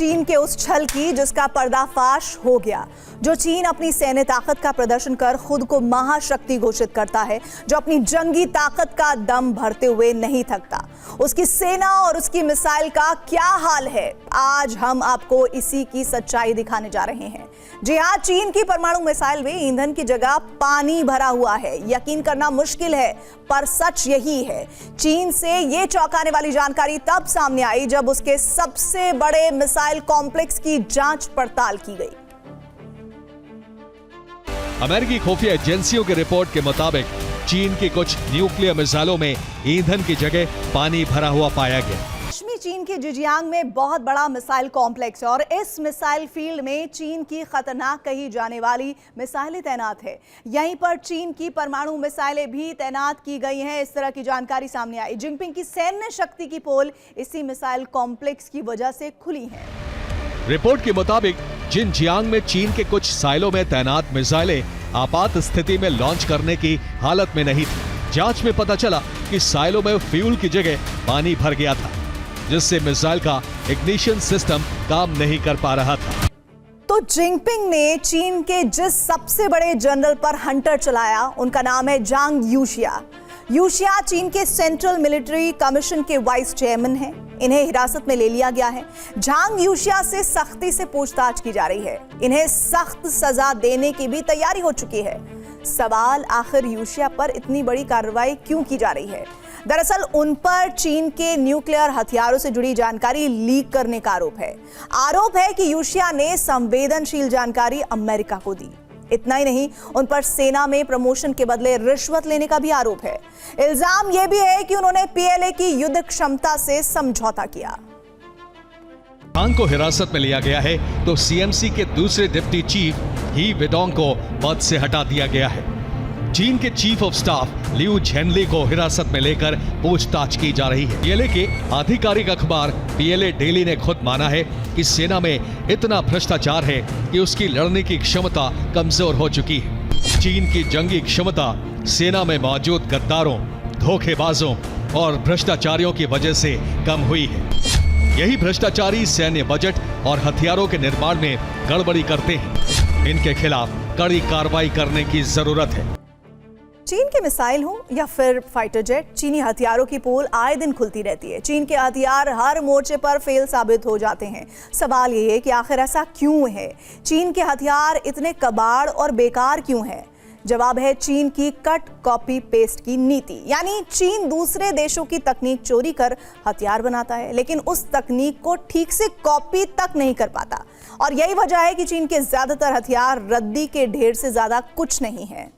चीन के उस छल की जिसका पर्दाफाश हो गया। जो चीन अपनी सैन्य ताकत का प्रदर्शन कर खुद को महाशक्ति घोषित करता है, जो अपनी जंगी ताकत का दम भरते हुए नहीं थकता, उसकी सेना और उसकी मिसाइल का क्या हाल है, आज हम आपको इसी की सच्चाई दिखाने जा रहे हैं। जी हां, चीन की परमाणु मिसाइल में ईंधन की जगह पानी भरा हुआ है। यकीन करना मुश्किल है, पर सच यही है। चीन से ये चौंकाने वाली जानकारी तब सामने आई जब उसके सबसे बड़े मिसाइल कॉम्प्लेक्स की जांच पड़ताल की गई। अमेरिकी खुफिया एजेंसियों की रिपोर्ट के मुताबिक चीन की कुछ न्यूक्लियर मिसाइलों में ईंधन की जगह पानी भरा हुआ पाया गया। पश्चिमी चीन के जिजियांग में बहुत बड़ा मिसाइल कॉम्प्लेक्स है और इस मिसाइल फील्ड में चीन की खतरनाक कही जाने वाली मिसाइलें तैनात है। यहीं पर चीन की परमाणु मिसाइलें भी तैनात की गई हैं। इस तरह की जानकारी सामने आई। जिनपिंग की सैन्य शक्ति की पोल इसी मिसाइल कॉम्प्लेक्स की वजह से खुली है। रिपोर्ट के मुताबिक जिनजियांग में चीन के कुछ साइलों में तैनात मिसाइलें आपात स्थिति में लॉन्च करने की हालत में नहीं थी। जांच में पता चला कि साइलों में फ्यूल की जगह पानी भर गया था, जिससे मिसाइल का इग्निशन सिस्टम काम नहीं कर पा रहा था। तो जिनपिंग ने चीन के जिस सबसे बड़े जनरल पर हंटर चलाया, उनका नाम है जांग यूशिया। यूशिया चीन के सेंट्रल मिलिट्री कमीशन के वाइस चेयरमैन हैं। इन्हें हिरासत में ले लिया गया है। जांग यूशिया से सख्ती से पूछताछ की जा रही है। इन्हें सख्त सजा देने की भी तैयारी हो चुकी है। सवाल, आखिर यूशिया पर इतनी बड़ी कार्रवाई क्यों की जा रही है? दरअसल उन पर चीन के न्यूक्लियर हथियारों से जुड़ी जानकारी लीक करने का आरोप है कि यूशिया ने संवेदनशील जानकारी अमेरिका को दी। इतना ही नहीं, उन पर सेना में प्रमोशन के बदले रिश्वत लेने का भी आरोप है। इल्जाम यह भी है कि उन्होंने पीएलए की युद्ध क्षमता से समझौता किया। जांग को हिरासत में लिया गया है तो सीएमसी के दूसरे डिप्टी चीफ ही वेडोंग को पद से हटा दिया गया है। चीन के चीफ ऑफ स्टाफ लियू झेनली को हिरासत में लेकर पूछताछ की जा रही है। पीएलए के आधिकारिक अखबार पीएलए डेली ने खुद माना है कि सेना में इतना भ्रष्टाचार है कि उसकी लड़ने की क्षमता कमजोर हो चुकी है। चीन की जंगी क्षमता सेना में मौजूद गद्दारों, धोखेबाजों और भ्रष्टाचारियों की वजह से कम हुई है। यही भ्रष्टाचारी सैन्य बजट और हथियारों के निर्माण में गड़बड़ी करते हैं। इनके खिलाफ कड़ी कार्रवाई करने की जरूरत है। चीन के मिसाइल हो या फिर फाइटर जेट, चीनी हथियारों की पोल आए दिन खुलती रहती है। चीन के हथियार हर मोर्चे पर फेल साबित हो जाते हैं। सवाल ये है कि आखिर ऐसा क्यों है? चीन के हथियार इतने कबाड़ और बेकार क्यों हैं? जवाब है चीन की कट कॉपी पेस्ट की नीति। यानी चीन दूसरे देशों की तकनीक चोरी कर हथियार बनाता है, लेकिन उस तकनीक को ठीक से कॉपी तक नहीं कर पाता। और यही वजह है कि चीन के ज्यादातर हथियार रद्दी के ढेर से ज्यादा कुछ नहीं है।